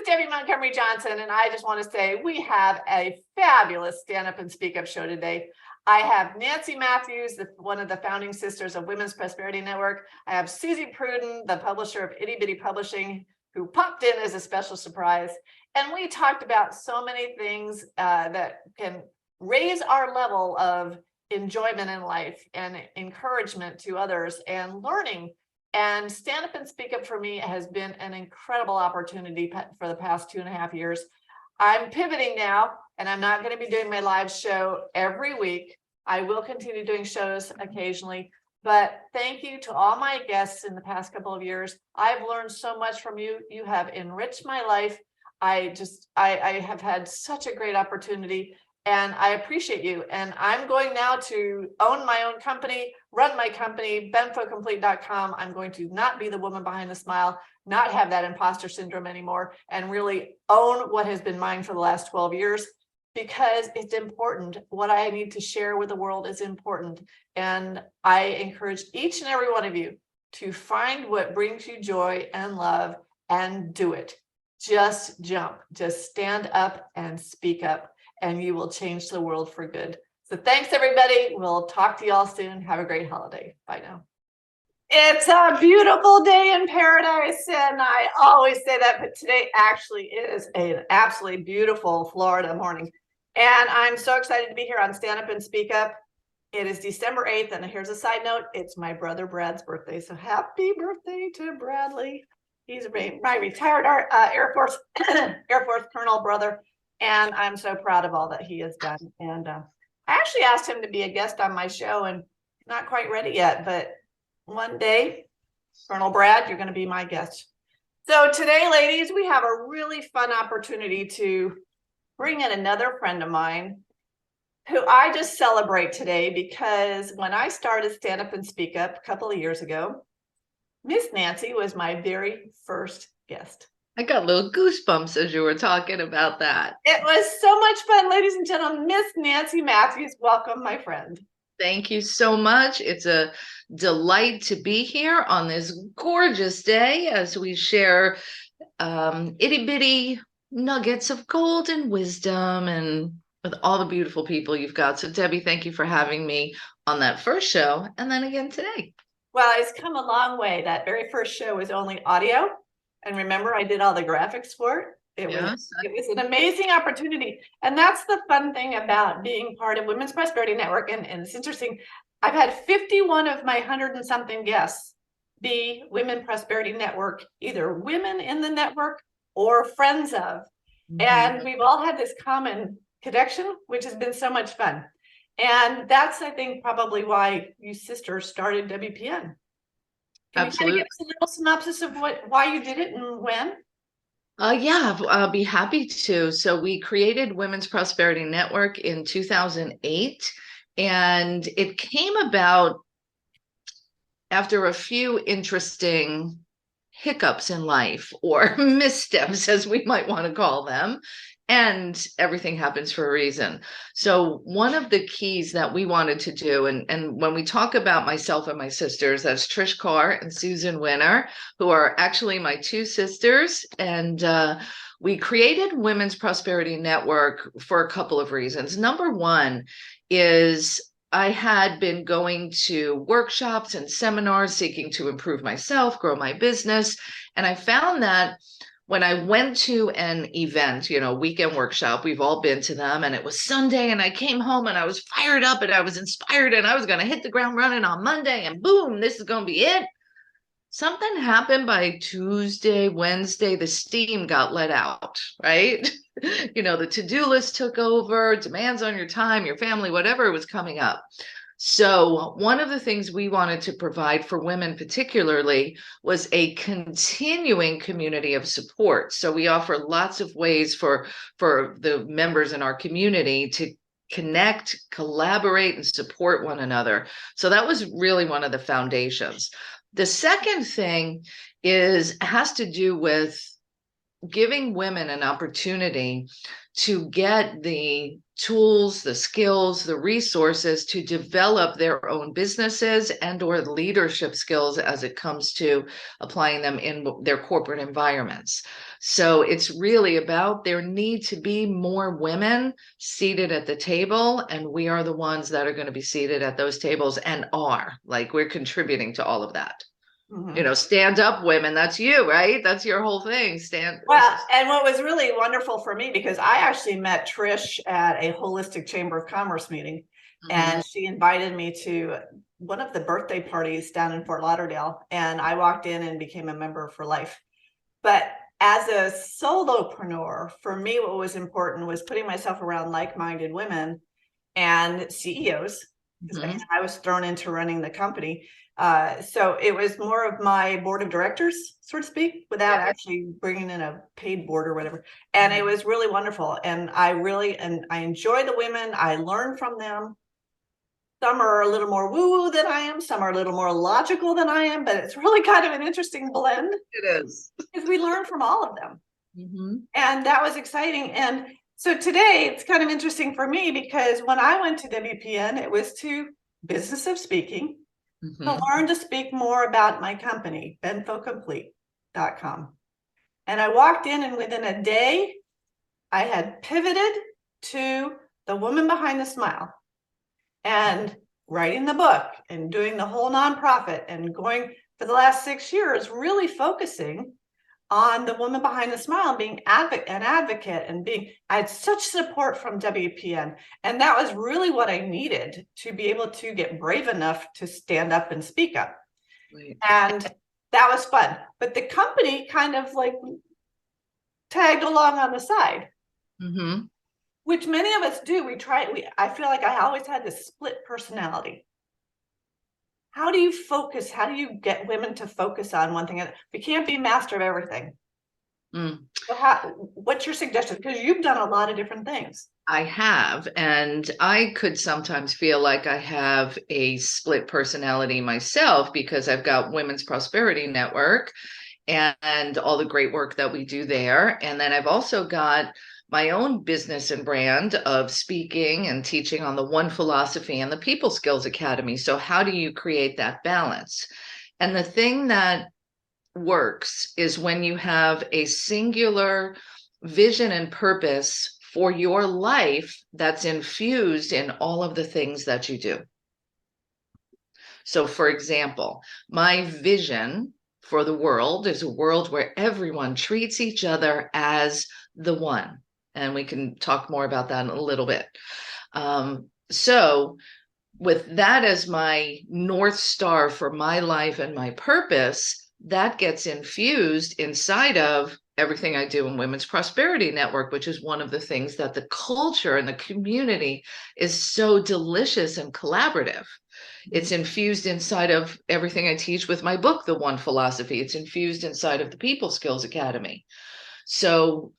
Debbie Montgomery Johnson, and I just want to say we have a fabulous Stand Up and Speak Up show today. I have Nancy Matthews, one of the founding sisters of Women's Prosperity Network. I have Suzy Prudden, the publisher of Itty Bitty Publishing, who popped in as a special surprise. And we talked about so many things that can raise our level of enjoyment in life and encouragement to others and learning. And Stand Up and Speak Up for me has been an incredible opportunity for the past 2.5 years. I'm pivoting now, and I'm not going to be doing my live show every week. I will continue doing shows occasionally, but thank you to all my guests in the past couple of years. I've learned so much from you. You have enriched my life. I have had such a great opportunity, and I appreciate you. And I'm going now to own my own company, run my company, benfocomplete.com. I'm going to not be the woman behind the smile, not have that imposter syndrome anymore, and really own what has been mine for the last 12 years, because it's important. What I need to share with the world is important. And I encourage each and every one of you to find what brings you joy and love and do it. Just jump, just stand up and speak up, and you will change the world for good. So thanks, everybody. We'll talk to you all soon. Have a great holiday. Bye now. It's a beautiful day in paradise, and I always say that, but today actually is an absolutely beautiful Florida morning. And I'm so excited to be here on Stand Up and Speak Up. It is December 8th, and here's a side note. It's my brother Brad's birthday, so happy birthday to Bradley. He's my retired Air Force Colonel brother, and I'm so proud of all that he has done. And I actually asked him to be a guest on my show, and not quite ready yet, but one day, Colonel Brad, you're going to be my guest. So today, ladies, we have a really fun opportunity to bring in another friend of mine who I just celebrate today, because when I started Stand Up and Speak Up a couple of years ago, Miss Nancy was my very first guest. I got little goosebumps as you were talking about that. It was so much fun, ladies and gentlemen. Miss Nancy Matthews, welcome, my friend. Thank you so much. It's a delight to be here on this gorgeous day as we share itty bitty nuggets of golden wisdom and with all the beautiful people you've got. So Debbie, thank you for having me on that first show and then again today. Well, it's come a long way. That very first show was only audio. And remember, I did all the graphics for it. It was an amazing opportunity. And that's the fun thing about being part of Women's Prosperity Network. And it's interesting. I've had 51 of my 100 and something guests be Women Prosperity Network, either women in the network or friends of. Mm-hmm. And we've all had this common connection, which has been so much fun. And that's, I think, probably why you sisters started WPN. Can Absolutely. you kind of give us a little synopsis of why you did it and when? Yeah, I'll be happy to. So we created Women's Prosperity Network in 2008, and it came about after a few interesting hiccups in life, or missteps, as we might want to call them. And everything happens for a reason. So one of the keys that we wanted to do, and when we talk about myself and my sisters, that's Trish Carr and Susan Winner, who are actually my two sisters. And we created Women's Prosperity Network for a couple of reasons. Number one is I had been going to workshops and seminars seeking to improve myself, grow my business. And I found that when I went to an event, weekend workshop, we've all been to them, and it was Sunday, and I came home and I was fired up and I was inspired and I was going to hit the ground running on Monday, and boom, this is going to be it. Something happened by Tuesday, Wednesday, the steam got let out, right? The to-do list took over, demands on your time, your family, whatever was coming up. So one of the things we wanted to provide for women particularly was a continuing community of support. So we offer lots of ways for the members in our community to connect, collaborate, and support one another. So that was really one of the foundations. The second thing has to do with giving women an opportunity to get the tools, the skills, the resources to develop their own businesses and or leadership skills as it comes to applying them in their corporate environments. So it's really about there need to be more women seated at the table, and we are the ones that are going to be seated at those tables and are like we're contributing to all of that. You know, stand up women, that's you, right? That's your whole thing. Well, and what was really wonderful for me, because I actually met Trish at a holistic Chamber of Commerce meeting, and she invited me to one of the birthday parties down in Fort Lauderdale, and I walked in and became a member for life. But as a solopreneur, for me, what was important was putting myself around like-minded women and CEOs, because I was thrown into running the company. So it was more of my board of directors, so to speak, without actually bringing in a paid board or whatever. And it was really wonderful. And I enjoy the women. I learn from them. Some are a little more woo-woo than I am. Some are a little more logical than I am, but it's really kind of an interesting blend. It is. Because we learn from all of them. And that was exciting. And so today it's kind of interesting for me, because when I went to WPN, it was to Business of Speaking, to learn to speak more about my company, benfocomplete.com. And I walked in, and within a day, I had pivoted to the woman behind the smile and writing the book and doing the whole nonprofit and going for the last 6 years, really focusing on the woman behind the smile and being an advocate and being, I had such support from WPN. And that was really what I needed to be able to get brave enough to stand up and speak up. And that was fun. But the company kind of like tagged along on the side, which many of us do. I feel like I always had this split personality. How do you focus? How do you get women to focus on one thing? We can't be master of everything. So what's your suggestion? Because you've done a lot of different things. I have, and I could sometimes feel like I have a split personality myself, because I've got Women's Prosperity Network and all the great work that we do there. And then I've also got my own business and brand of speaking and teaching on the One Philosophy and the People Skills Academy. So how do you create that balance? And the thing that works is when you have a singular vision and purpose for your life that's infused in all of the things that you do. So for example, my vision for the world is a world where everyone treats each other as the one. And we can talk more about that in a little bit. So with that as my North Star for my life and my purpose, that gets infused inside of everything I do in Women's Prosperity Network, which is one of the things that the culture and the community is so delicious and collaborative. It's infused inside of everything I teach with my book, The One Philosophy. It's infused inside of the People Skills Academy. So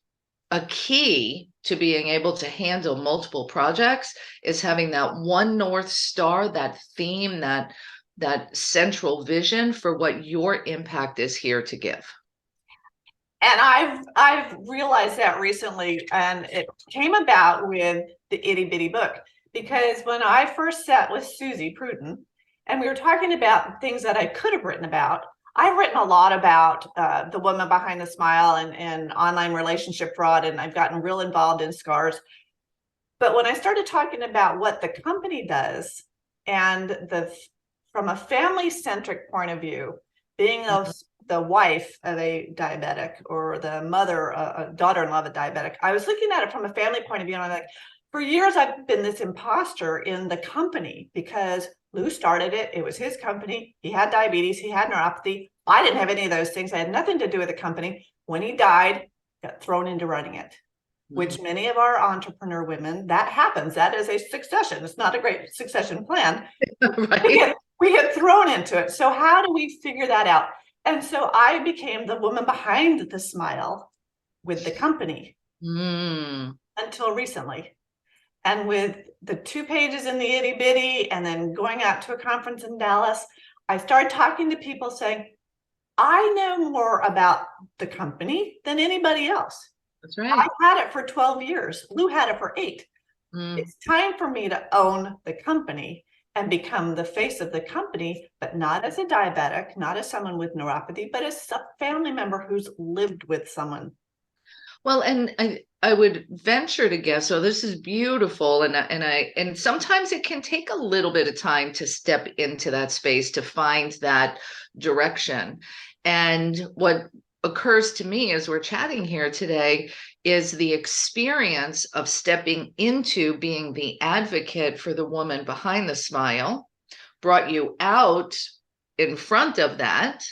a key to being able to handle multiple projects is having that one North Star, that theme, that central vision for what your impact is here to give. And I've realized that recently, and it came about with the Itty Bitty book, because when I first sat with Suzy Prudden and we were talking about things that I could have written about, I've written a lot about the woman behind the smile and online relationship fraud, and I've gotten real involved in SCARs. But when I started talking about what the company does, and from a family-centric point of view, being the wife of a diabetic or the mother, a daughter-in-law of a diabetic, I was looking at it from a family point of view, and I'm like, for years I've been this imposter in the company, because Lou started it. It was his company. He had diabetes. He had neuropathy. I didn't have any of those things. I had nothing to do with the company. When he died, got thrown into running it, which many of our entrepreneur women, that happens. That is a succession. It's not a great succession plan. Right. We get thrown into it. So how do we figure that out? And so I became the woman behind the smile with the company until recently. And with the 2 pages in the Itty Bitty and then going out to a conference in Dallas, I started talking to people saying, I know more about the company than anybody else. That's right. I had it for 12 years. Lou had it for 8. Mm. It's time for me to own the company and become the face of the company, but not as a diabetic, not as someone with neuropathy, but as a family member who's lived with someone. Well, and I would venture to guess, so this is beautiful. And sometimes it can take a little bit of time to step into that space to find that direction. And what occurs to me as we're chatting here today is the experience of stepping into being the advocate for the woman behind the smile brought you out in front of that,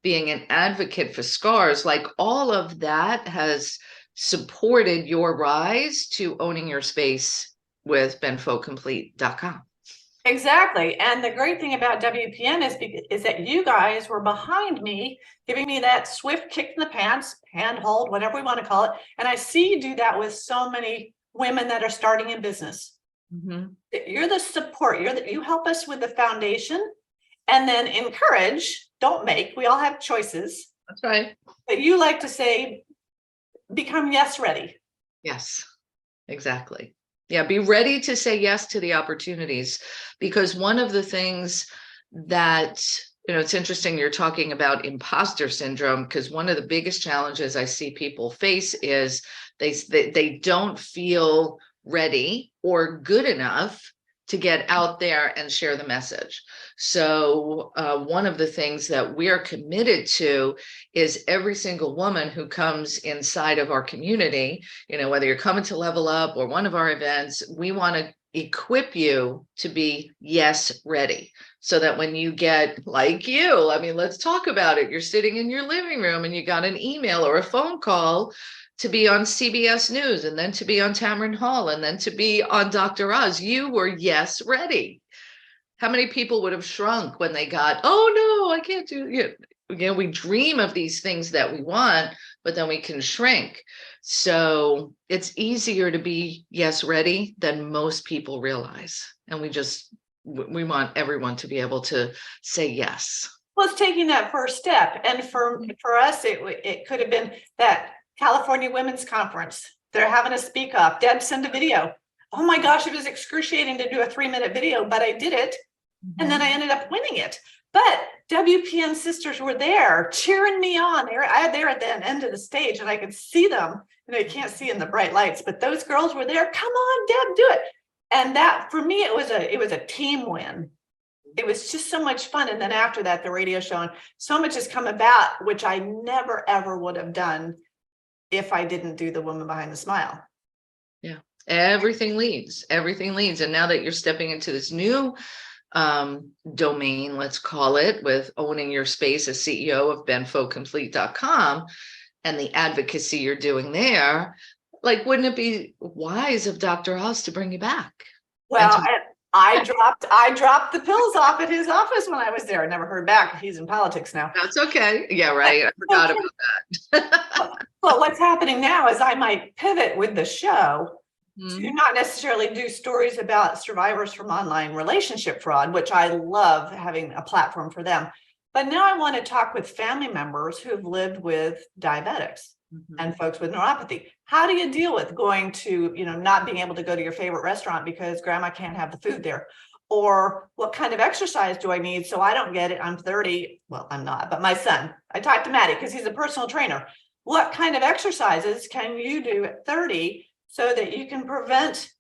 being an advocate for scars, like all of that has supported your rise to owning your space with benfocomplete.com. Exactly. And the great thing about WPN is that you guys were behind me, giving me that swift kick in the pants, handhold, whatever we want to call it. And I see you do that with so many women that are starting in business. Mm-hmm. You're the support. You help us with the foundation, and then encourage, don't make. We all have choices. That's right. But you like to say, become yes ready. Yes, exactly. Yeah, be ready to say yes to the opportunities, because one of the things that, it's interesting you're talking about imposter syndrome, because one of the biggest challenges I see people face is they don't feel ready or good enough to get out there and share the message. So one of the things that we're committed to is every single woman who comes inside of our community, whether you're coming to Level Up or one of our events, we want to equip you to be yes ready, so that when you get, like you, I mean, let's talk about it. You're sitting in your living room and you got an email or a phone call to be on CBS News, and then to be on Tamron Hall, and then to be on Dr. Oz. You were yes ready. How many people would have shrunk when they got, oh no, I can't do it. We dream of these things that we want, but then we can shrink. So it's easier to be yes ready than most people realize. And we want everyone to be able to say yes. Well, it's taking that first step. And for us, it could have been that California Women's Conference. They're having a speak up. Deb sent a video. Oh my gosh, it was excruciating to do a 3-minute video, but I did it. And then I ended up winning it. But WPN sisters were there cheering me on. They're at the end of the stage, and I could see them. You can't see in the bright lights, but those girls were there. Come on, Deb, do it. And that, for me, it was a team win. It was just so much fun. And then after that, the radio show, and so much has come about, which I never, ever would have done if I didn't do the woman behind the smile. Yeah, everything leads. And now that you're stepping into this new domain, let's call it, with owning your space as CEO of benfocomplete.com and the advocacy you're doing there, like, wouldn't it be wise of Dr. Oz to bring you back? Well, I dropped the pills off at his office when I was there. I never heard back. He's in politics now. That's okay. Yeah, right. I forgot about that. Well, what's happening now is I might pivot with the show to not necessarily do stories about survivors from online relationship fraud, which I love having a platform for them. But now I want to talk with family members who've lived with diabetics and folks with neuropathy. How do you deal with going to, not being able to go to your favorite restaurant because grandma can't have the food there? Or what kind of exercise do I need so I don't get it? I'm 30. Well, I'm not, but my son, I talked to Maddie because he's a personal trainer. What kind of exercises can you do at 30 so that you can prevent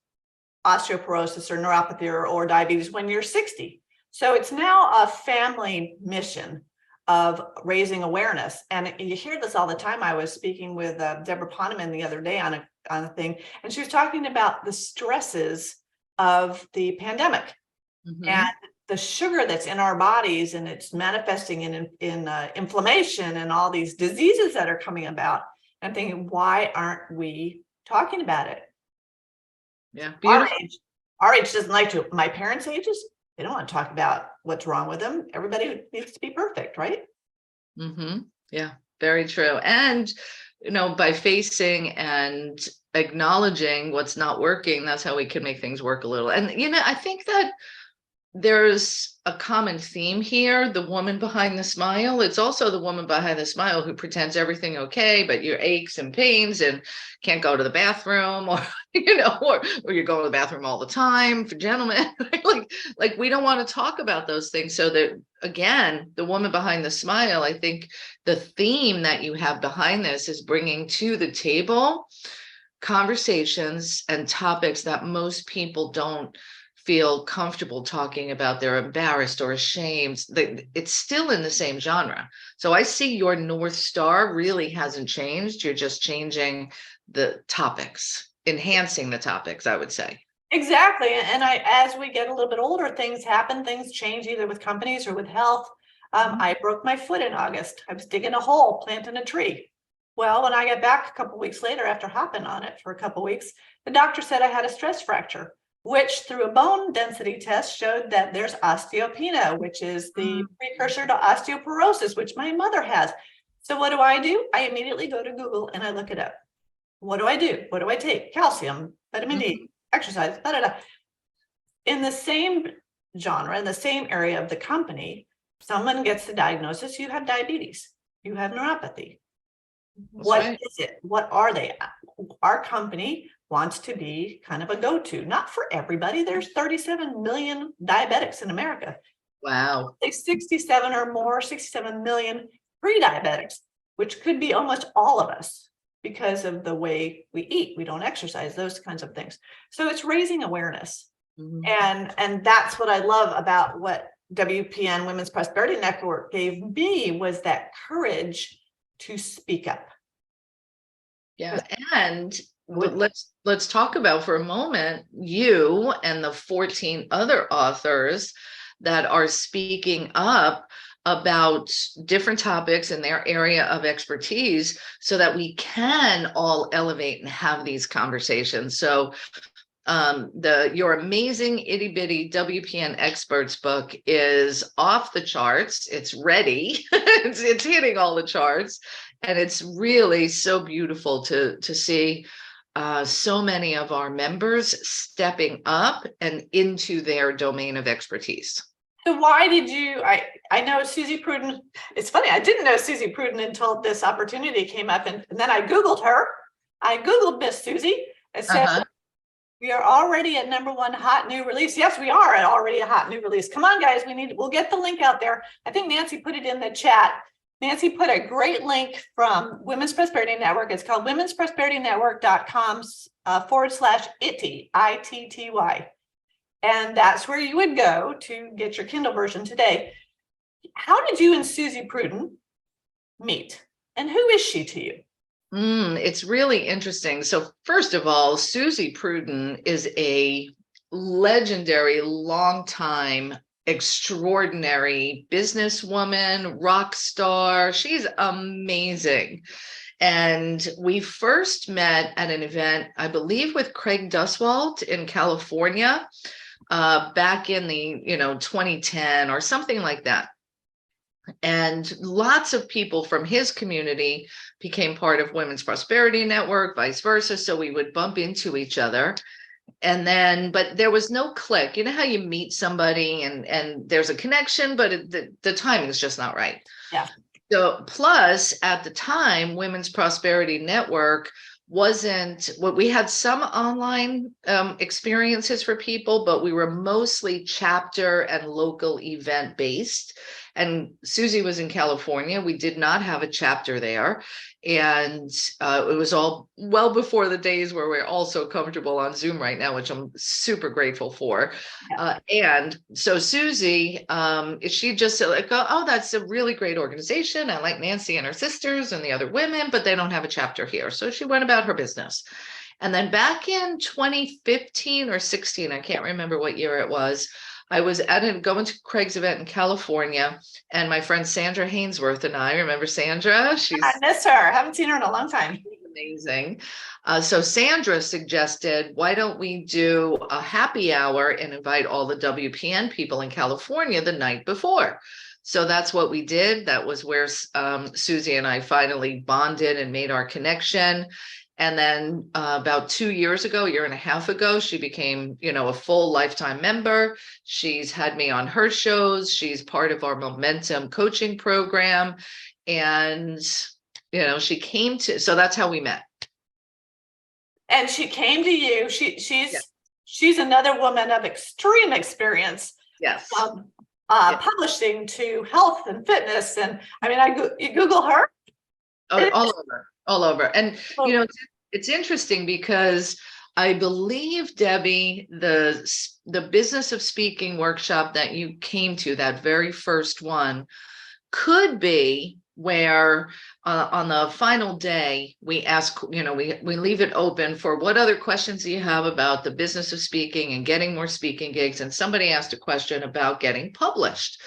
osteoporosis or neuropathy or diabetes when you're 60? So it's now a family mission of raising awareness. And you hear this all the time. I was speaking with Deborah Poneman the other day on a thing, and she was talking about the stresses of the pandemic and the sugar that's in our bodies, and it's manifesting in inflammation and all these diseases that are coming about. And I'm thinking, why aren't we talking about it? Yeah, our age doesn't like to. My parents' ages, they don't want to talk about what's wrong with them. Everybody needs to be perfect, right? Yeah, very true. And, by facing and acknowledging what's not working, that's how we can make things work a little. And, I think that there's a common theme here, the woman behind the smile. It's also the woman behind the smile who pretends everything okay, but your aches and pains and can't go to the bathroom, or or you're going to the bathroom all the time for gentlemen. like we don't want to talk about those things. So that, again, the woman behind the smile, I think the theme that you have behind this is bringing to the table conversations and topics that most people don't feel comfortable talking about. They're embarrassed or ashamed. It's still in the same genre. So I see your North Star really hasn't changed. You're just changing the topics, enhancing the topics, I would say. Exactly. And as we get a little bit older, things happen, things change either with companies or with health. I broke my foot in August. I was digging a hole, planting a tree. Well, when I got back a couple of weeks later, after hopping on it for a couple of weeks, the doctor said I had a stress fracture, which through a bone density test showed that there's osteopenia, which is the precursor to osteoporosis, which my mother has. So what do? I immediately go to Google and I look it up. What do I do? What do I take? Calcium, vitamin D, exercise, da, da, da. In the same genre, in the same area of the company, someone gets the diagnosis, you have diabetes, you have neuropathy. What is it? What are they? Our company wants to be kind of a go-to, not for everybody. There's 37 million diabetics in America. Wow. 67 or more, 67 million pre-diabetics, which could be almost all of us because of the way we eat. We don't exercise, those kinds of things. So it's raising awareness. And that's what I love about what WPN Women's Prosperity Network gave me, was that courage to speak up. Yeah. And let's talk about for a moment you and the 14 other authors that are speaking up about different topics in their area of expertise, so that we can all elevate and have these conversations. So your amazing Itty Bitty WPN Experts book is off the charts. It's ready. it's hitting all the charts, and it's really so beautiful to see so many of our members stepping up and into their domain of expertise. So why did you? I know Suzy Prudden. It's funny, I didn't know Suzy Prudden until this opportunity came up, and then I Googled her. I Googled Miss Suzy. It said we are already at #1 hot new release. Yes, we are already a hot new release. Come on, guys, we'll get the link out there. I think Nancy put it in the chat. Nancy put a great link from Women's Prosperity Network. It's called womensprosperityNetwork.com/itty, ITTY. And that's where you would go to get your Kindle version today. How did you and Suzy Prudden meet? And who is she to you? It's really interesting. So first of all, Suzy Prudden is a legendary, longtime, extraordinary businesswoman, rock star. She's amazing. And we first met at an event, I believe, with Craig Duswalt in California, back in the 2010 or something like that. And lots of people from his community became part of Women's Prosperity Network, vice versa. So we would bump into each other. And then, but there was no click. You know how you meet somebody and there's a connection, but the timing is just not right. Yeah. So plus at the time, Women's Prosperity Network wasn't what we had some online experiences for people, but we were mostly chapter and local event based. And Suzy was in California. We did not have a chapter there. And it was all well before the days where we're all so comfortable on Zoom right now, which I'm super grateful for. Yeah. And so Suzy, she just said like, oh, that's a really great organization. I like Nancy and her sisters and the other women, but they don't have a chapter here. So she went about her business. And then back in 2015 or 16, I can't remember what year it was, I was going to Craig's event in California, and my friend Sandra Hainsworth and I, remember Sandra? I miss her. I haven't seen her in a long time. Amazing. So Sandra suggested, why don't we do a happy hour and invite all the WPN people in California the night before? So that's what we did. That was where Suzy and I finally bonded and made our connection. And then about 2 years ago, a year and a half ago, she became, a full lifetime member. She's had me on her shows. She's part of our Momentum coaching program. And, she came to, so that's how we met. And she came to you. She's Yes. she's another woman of extreme experience. Yes. Yes. Publishing to health and fitness. And I mean, you Google her. Oh, all over. And, it's interesting because I believe, Debbie, the business of speaking workshop that you came to, that very first one, could be where on the final day, we ask, we leave it open for what other questions do you have about the business of speaking and getting more speaking gigs. And somebody asked a question about getting published.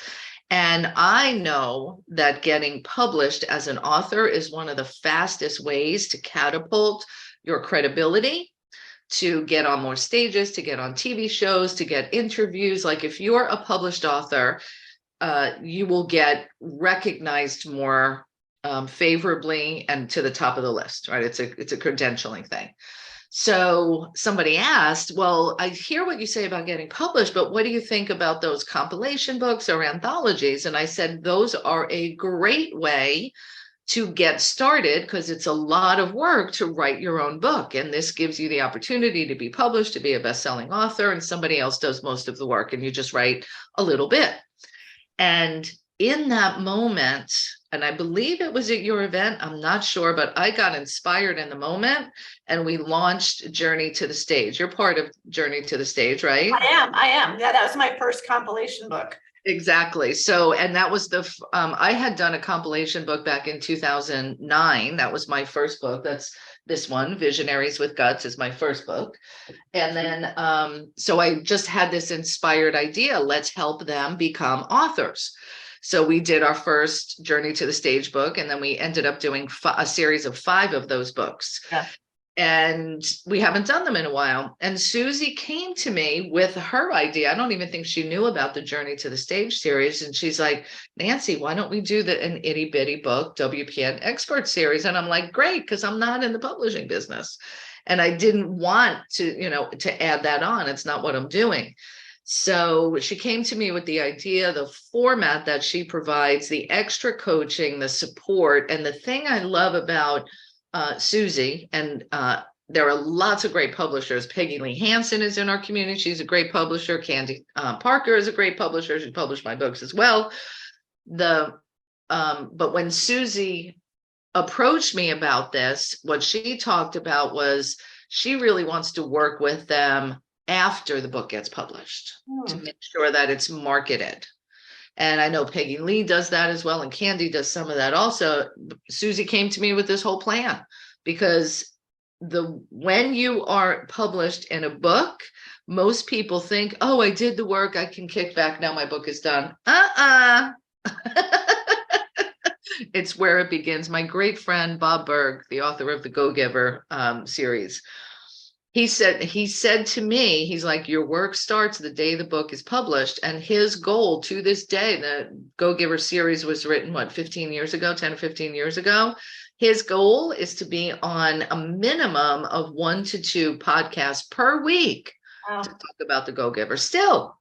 And I know that getting published as an author is one of the fastest ways to catapult your credibility, to get on more stages, to get on TV shows, to get interviews. Like if you're a published author, you will get recognized more favorably and to the top of the list, right? It's a credentialing thing. So somebody asked, well, I hear what you say about getting published, but what do you think about those compilation books or anthologies? And I said, those are a great way to get started because it's a lot of work to write your own book. And this gives you the opportunity to be published, to be a best-selling author, and somebody else does most of the work and you just write a little bit. And in that moment, and I believe it was at your event, I'm not sure, but I got inspired in the moment and we launched Journey to the Stage. You're part of Journey to the Stage, right? I am. Yeah, that was my first compilation book. Exactly. So, and that was I had done a compilation book back in 2009. That was my first book. That's this one, Visionaries with Guts, is my first book. And then, so I just had this inspired idea, let's help them become authors. So we did our first Journey to the Stage book, and then we ended up doing a series of 5 of those books. Yeah. And we haven't done them in a while. And Suzy came to me with her idea. I don't even think she knew about the Journey to the Stage series. And she's like, Nancy, why don't we do an Itty Bitty Book WPN expert series? And I'm like, great, because I'm not in the publishing business. And I didn't want to, to add that on. It's not what I'm doing. So she came to me with the idea, the format that she provides, the extra coaching, the support. And the thing I love about Suzy, and there are lots of great publishers. Peggy Lee Hansen is in our community. She's a great publisher. Candy Parker is a great publisher. She published my books as well. But when Suzy approached me about this, what she talked about was she really wants to work with them after the book gets published to make sure that it's marketed. And I know Peggy Lee does that as well. And Candy does some of that also. Suzy came to me with this whole plan because when you are published in a book, most people think, oh, I did the work, I can kick back, now my book is done. It's where it begins. My great friend, Bob Berg, the author of the Go-Giver series, he said to me, he's like, your work starts the day the book is published. And his goal to this day, the Go-Giver series was written, 15 years ago, 10 or 15 years ago. His goal is to be on a minimum of 1 to 2 podcasts per week to talk about the Go-Giver still.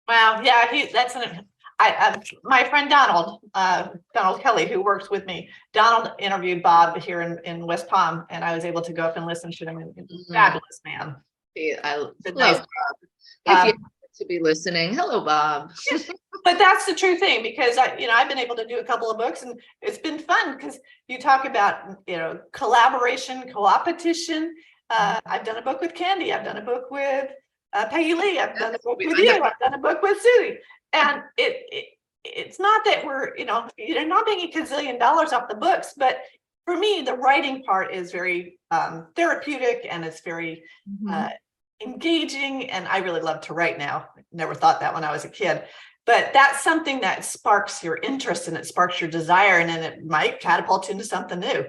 Wow. Yeah. My friend Donald Kelly, who works with me, Donald interviewed Bob here in West Palm, and I was able to go up and listen to him. Fabulous man. I love Bob. If you happen to be listening, hello, Bob. But that's the true thing, because I've been able to do a couple of books, and it's been fun because you talk about collaboration, co-opetition. I've done a book with Candy. I've done a book with Peggy Lee. I've done a book with you. I've done a book with Suzy. And it's not that you're not making $1 gazillion off the books, but for me, the writing part is very therapeutic, and it's very engaging. And I really love to write now. Never thought that when I was a kid, but that's something that sparks your interest and it sparks your desire, and then it might catapult you into something new.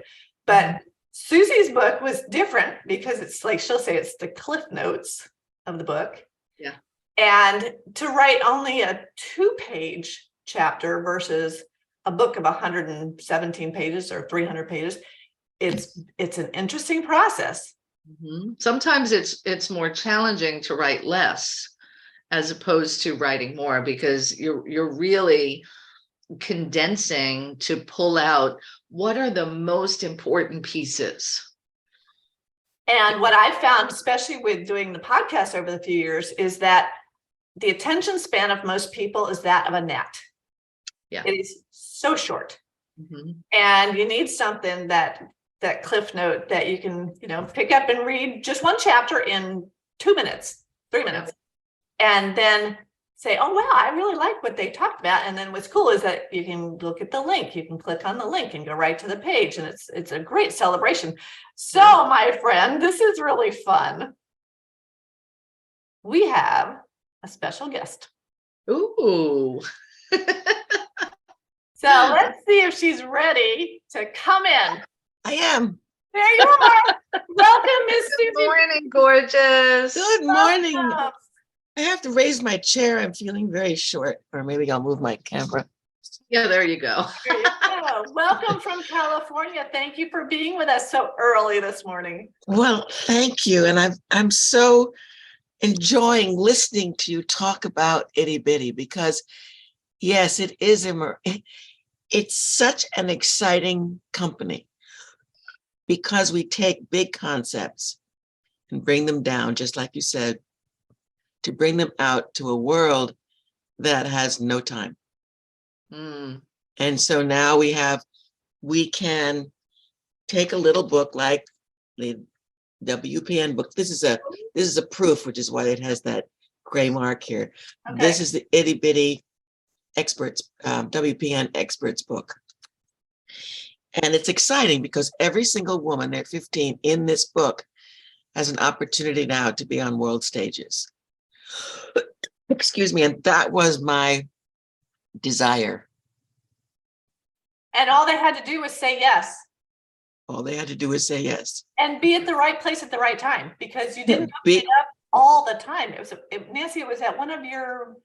But Suzy's book was different because it's like, she'll say it's the cliff notes of the book. Yeah. And to write only a 2-page chapter versus a book of 117 pages or 300 pages, it's an interesting process. Sometimes it's more challenging to write less as opposed to writing more, because you're really condensing to pull out what are the most important pieces. And what I found, especially with doing the podcast over the few years, is that the attention span of most people is that of a gnat. Yeah. It is so short. And you need something that cliff note that you can, pick up and read just one chapter in 2 minutes, 3 minutes, and then say, oh, wow, I really like what they talked about. And then what's cool is that you can look at the link, you can click on the link and go right to the page. And it's a great celebration. So my friend, this is really fun. We have a special guest. Ooh. So let's see if she's ready to come in. I am. There you are. Welcome, Miss Suzy. Good morning, gorgeous. Good morning. Welcome. I have to raise my chair. I'm feeling very short, or maybe I'll move my camera. Yeah, there you go. There you go. Welcome from California. Thank you for being with us so early this morning. Well, thank you. And I'm so enjoying listening to you talk about Itty Bitty, because yes, it is it's such an exciting company, because we take big concepts and bring them down, just like you said, to bring them out to a world that has no time. And so now we can take a little book like the WPN book. This is a proof, which is why it has that gray mark here. Okay. This is the Itty Bitty Experts, WPN Experts book. And it's exciting because every single woman, there are 15 in this book, has an opportunity now to be on world stages. Excuse me. And that was my desire. And all they had to do was say yes. All they had to do was say yes. And be at the right place at the right time, because you didn't it up all the time. Nancy, it was at one of your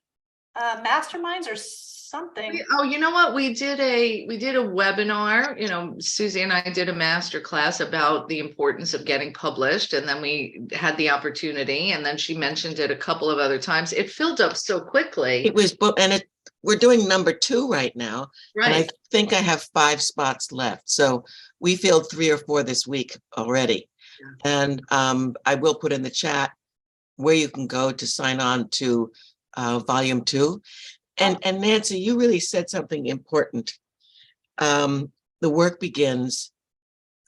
masterminds or something. Oh, you know what? We did a webinar, Suzy and I did a master class about the importance of getting published. And then we had the opportunity, and then she mentioned it a couple of other times. It filled up so quickly. It was booked, and we're doing number 2 right now. Right. And I think I have 5 spots left. So we filled 3 or 4 this week already. Yeah. And I will put in the chat where you can go to sign on to volume 2. And Nancy, you really said something important. The work begins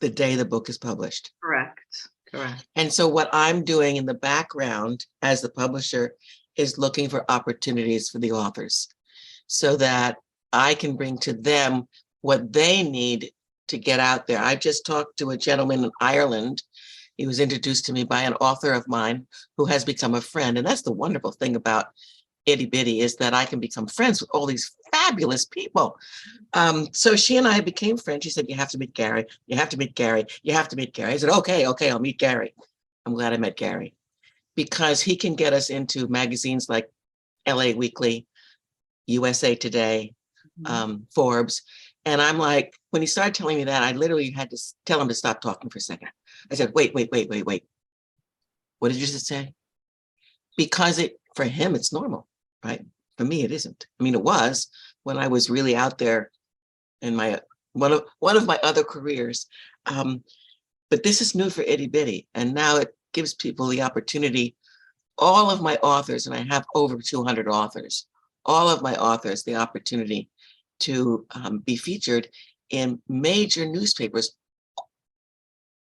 the day the book is published. Correct. And so what I'm doing in the background as the publisher is looking for opportunities for the authors, so that I can bring to them what they need to get out there. I just talked to a gentleman in Ireland. He was introduced to me by an author of mine who has become a friend. And that's the wonderful thing about Itty Bitty, is that I can become friends with all these fabulous people. So she and I became friends. She said, you have to meet Gary. You have to meet Gary. You have to meet Gary. I said, okay, I'll meet Gary. I'm glad I met Gary, because he can get us into magazines like LA Weekly, USA Today, Forbes. And I'm like, when he started telling me that, I literally had to tell him to stop talking for a second. I said, wait. What did you just say? Because for him, it's normal, right? For me, it isn't. I mean, it was when I was really out there in my one of my other careers. But this is new for Itty Bitty. And now it gives people the opportunity, all of my authors, and I have over 200 authors, all of my authors, the opportunity to be featured in major newspapers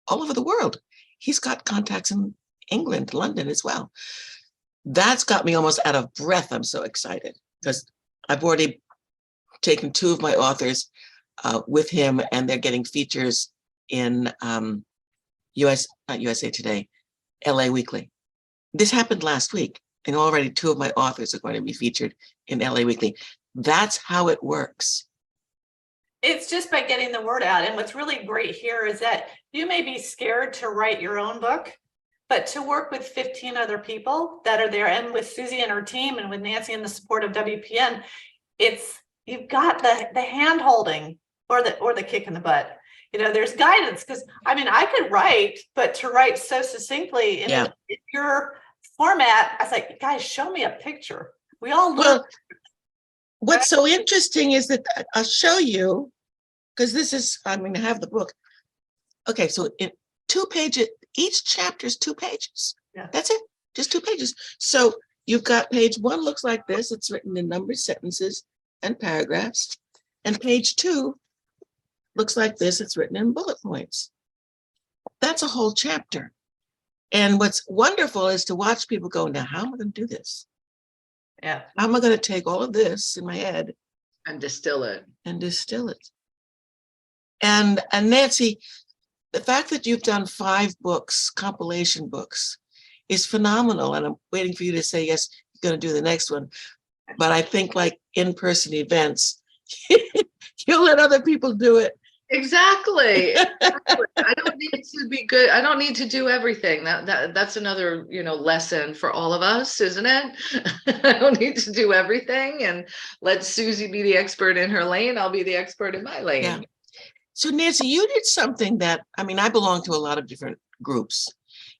all over the world. He's got contacts in England, London as well. That's got me almost out of breath. I'm so excited because I've already taken 2 of my authors with him, and they're getting features in not USA Today, LA Weekly. This happened last week, and already 2 of my authors are going to be featured in LA Weekly. That's how it works. It's just by getting the word out. And what's really great here is that you may be scared to write your own book, but to work with 15 other people that are there, and with Suzy and her team, and with Nancy and the support of WPN, you've got the hand holding or the kick in the butt. there's guidance, because I mean, I could write, but to write so succinctly in your format, I was like, guys, show me a picture. We all look. Well, what's so interesting is that I'll show you, because this is, I mean, I have the book. Okay, so in 2 pages, each chapter is 2 pages. Yeah. That's it, just 2 pages. So you've got page 1 looks like this. It's written in numbered sentences and paragraphs. And page 2 looks like this. It's written in bullet points. That's a whole chapter. And what's wonderful is to watch people go, now, how am I going to do this? Yeah. How am I going to take all of this in my head And distill it. and distill it? And Nancy, the fact that you've done 5 books, compilation books, is phenomenal. And I'm waiting for you to say, yes, you're going to do the next one. But I think like in-person events, you'll let other people do it. Exactly. I don't need to be good. I don't need to do everything. That's another, lesson for all of us, isn't it? I don't need to do everything, and let Suzy be the expert in her lane. I'll be the expert in my lane. Yeah. So Nancy, you did something that, I mean, I belong to a lot of different groups.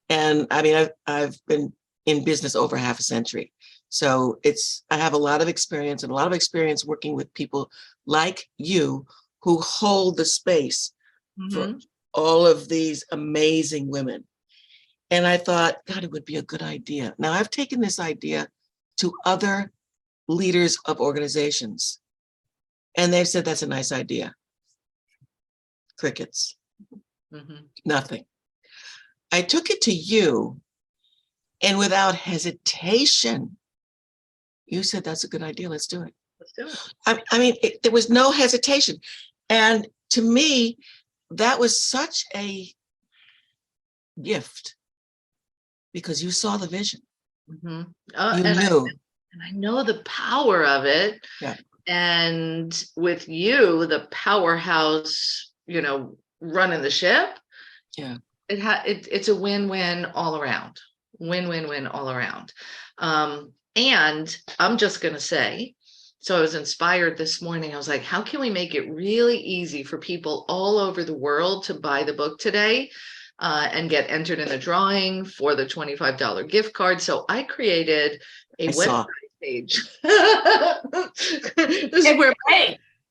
And I mean, I've been in business over half a century. So I have a lot of experience working with people like you who hold the space for all of these amazing women. And I thought, God, it would be a good idea. Now I've taken this idea to other leaders of organizations, and they've said, that's a nice idea. Crickets, nothing. I took it to you, and without hesitation, you said, that's a good idea. Let's do it. Let's do it. I mean, there was no hesitation. And to me, that was such a gift, because you saw the vision. You knew. And I know the power of it. Yeah. And with you, the powerhouse, running the ship. Yeah. It's a win-win all around. Win-win-win all around. And I'm just going to say, so I was inspired this morning. I was like, how can we make it really easy for people all over the world to buy the book today and get entered in the drawing for the $25 gift card? So I created a website page. This is where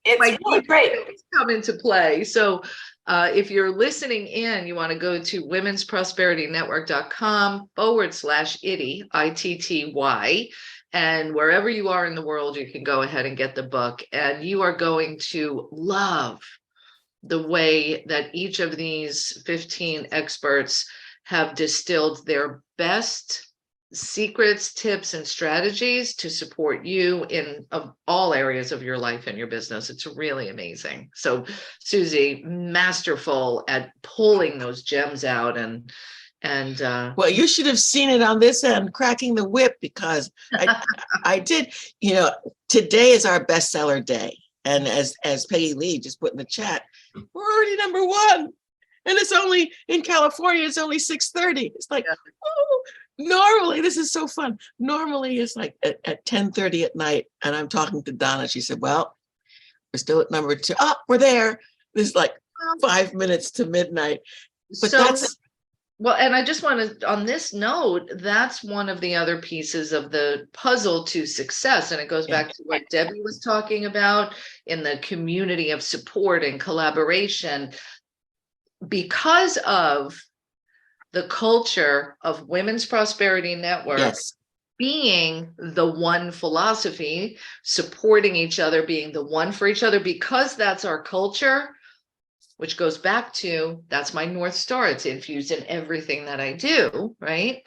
it's really great. Come into play. So if you're listening in, you want to go to womensprosperityNetwork.com/Itty, ITTY. And wherever you are in the world, you can go ahead and get the book, and you are going to love the way that each of these 15 experts have distilled their best secrets, tips, and strategies to support you in all areas of your life and your business. It's really amazing. So Suzy, masterful at pulling those gems out, and well, you should have seen it on this end, cracking the whip, because I did, today is our bestseller day. And as Peggy Lee just put in the chat, we're already #1. And it's only in California, it's only 6:30. It's like, oh, normally, this is so fun. Normally it's like at 10:30 at night, and I'm talking to Donna. She said, well, we're still at #2. Oh, we're there. This is like 5 minutes to midnight. But well, and I just want to, on this note, that's one of the other pieces of the puzzle to success. And it goes back to what Debby was talking about in the community of support and collaboration. Because of the culture of Women's Prosperity Network being the one philosophy, supporting each other, being the one for each other, because that's our culture, which goes back to, that's my North Star. It's infused in everything that I do, right?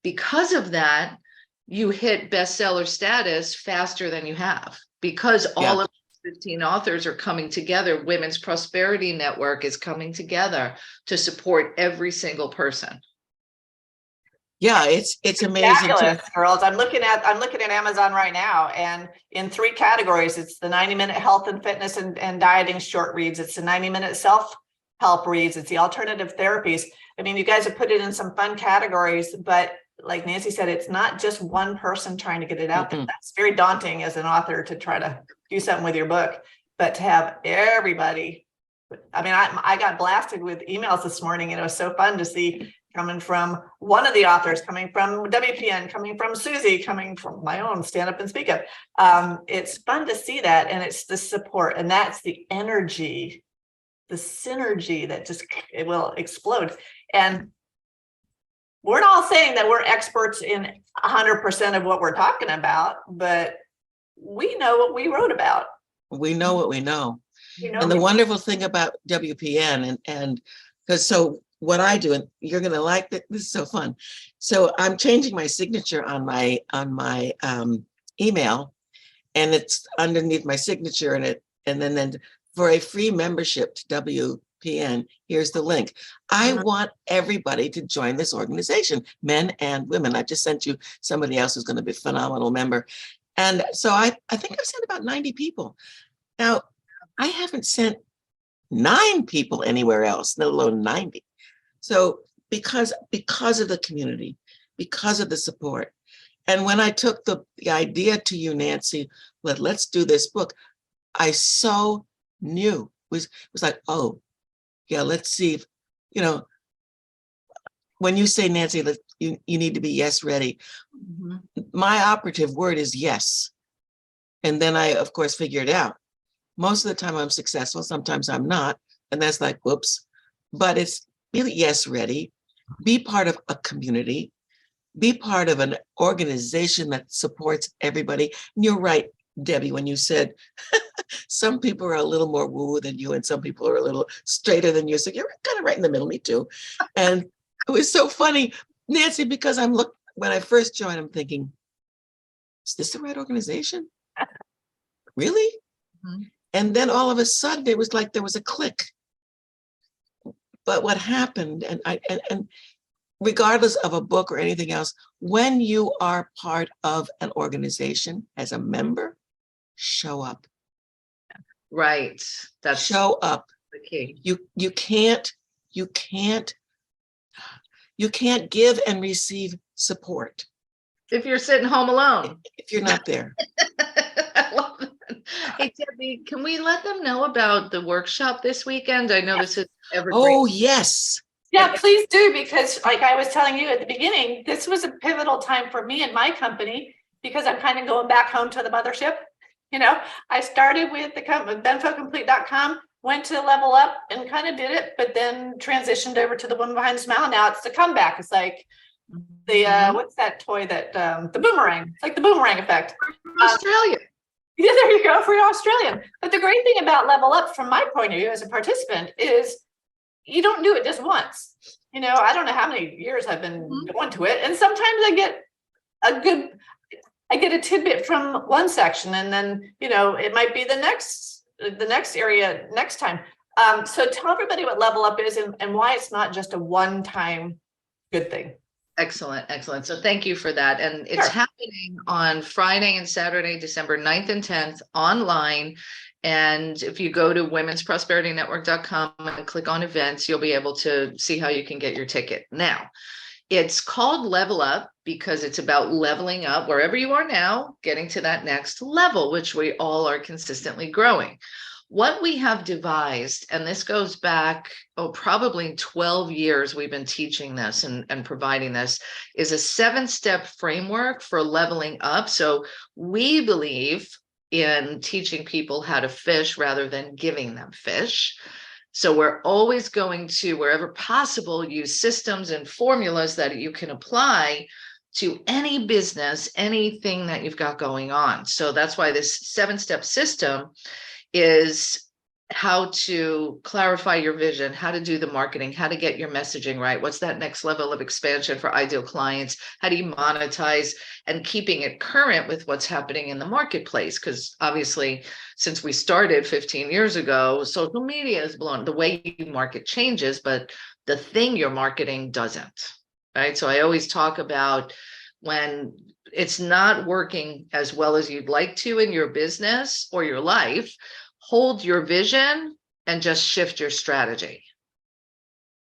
Because of that, you hit bestseller status faster than you have, because all of 15 authors are coming together. Women's Prosperity Network is coming together to support every single person. Yeah, it's amazing. Girls, I'm looking at Amazon right now, and in 3 categories, it's the 90-minute health and fitness and dieting short reads. It's the 90-minute self-help reads. It's the alternative therapies. I mean, you guys have put it in some fun categories, but like Nancy said, it's not just one person trying to get it out there. That's very daunting as an author to try to do something with your book, but to have everybody I mean, I got blasted with emails this morning, and it was so fun to see coming from one of the authors, coming from WPN, coming from Suzy, coming from my own Stand Up and Speak Up. It's fun to see that, and it's the support, and that's the energy, the synergy that just, it will explode. And we're not saying that we're experts in 100% of what we're talking about, but we know what we wrote about. We know what we know. You know, And the wonderful thing about WPN and because so what I do, and you're gonna like that, this is so fun. So I'm changing my signature on my email, and it's underneath my signature, and then for a free membership to WPN, here's the link. I want everybody to join this organization, men and women. I just sent you somebody else who's going to be a phenomenal member. And so I think I've sent about 90 people. Now, I haven't sent 9 people anywhere else, let alone 90. So because of the community, because of the support. And when I took the idea to you, Nancy, let's do this book, I so knew, was like, oh, yeah, let's see if, when you say, Nancy, you need to be yes ready. My operative word is yes. And then I, of course, figure it out. Most of the time I'm successful, sometimes I'm not. And that's like, whoops. But it's really yes ready. Be part of a community. Be part of an organization that supports everybody. And you're right, Debbie, when you said some people are a little more woo-woo than you and some people are a little straighter than you. So you're kind of right in the middle, me too. And it was so funny, Nancy, because when I first joined, I'm thinking, is this the right organization? Really? And then all of a sudden it was like there was a click. But what happened, and regardless of a book or anything else, when you are part of an organization as a member, show up. Right. That's show up. the key. You can't give and receive support if you're sitting home alone. If you're not there. I love that. Hey, Debbie, can we let them know about the workshop this weekend? I know this is evergreen. Oh, yes. Yeah, please do, because like I was telling you at the beginning, this was a pivotal time for me and my company, because I'm kind of going back home to the mothership. I started with the company, benfocomplete.com, went to Level Up and kind of did it, but then transitioned over to the Woman Behind the Smile. Now it's the comeback. It's like the, what's that toy that, the boomerang. It's like the boomerang effect. Australia. Yeah, there you go, for your Australian. But the great thing about Level Up, from my point of view as a participant, is you don't do it just once. I don't know how many years I've been going to it. And sometimes I get a tidbit from one section, and then, it might be the next area next time. So tell everybody what Level Up is and why it's not just a one-time good thing. Excellent. So thank you for that. And it's happening on Friday and Saturday, December 9th and 10th online. And if you go to womensprosperityNetwork.com and click on events, you'll be able to see how you can get your ticket. Now, it's called Level Up because it's about leveling up wherever you are now, getting to that next level, which we all are consistently growing. What we have devised, and this goes back, probably 12 years we've been teaching this and providing this, is a 7-step framework for leveling up. So we believe in teaching people how to fish rather than giving them fish. So we're always going to, wherever possible, use systems and formulas that you can apply to any business, anything that you've got going on. So that's why this 7-step system is how to clarify your vision, how to do the marketing, how to get your messaging right. What's that next level of expansion for ideal clients? How do you monetize, and keeping it current with what's happening in the marketplace? Because obviously, since we started 15 years ago, social media has blown, the way you market changes, but the thing you're marketing doesn't, right? So I always talk about when it's not working as well as you'd like to in your business or your life, hold your vision and just shift your strategy.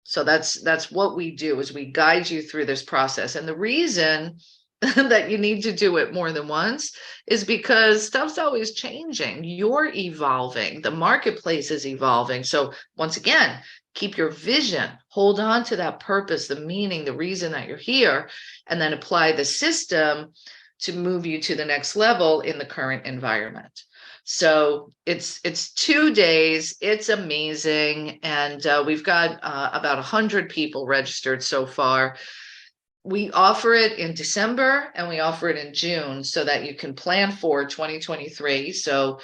So that's what we do, is we guide you through this process. And the reason that you need to do it more than once is because stuff's always changing. You're evolving. The marketplace is evolving. So once again, keep your vision, hold on to that purpose, the meaning, the reason that you're here, and then apply the system to move you to the next level in the current environment. So it's 2 days. It's amazing. And we've got about 100 people registered so far. We offer it in December and we offer it in June so that you can plan for 2023. So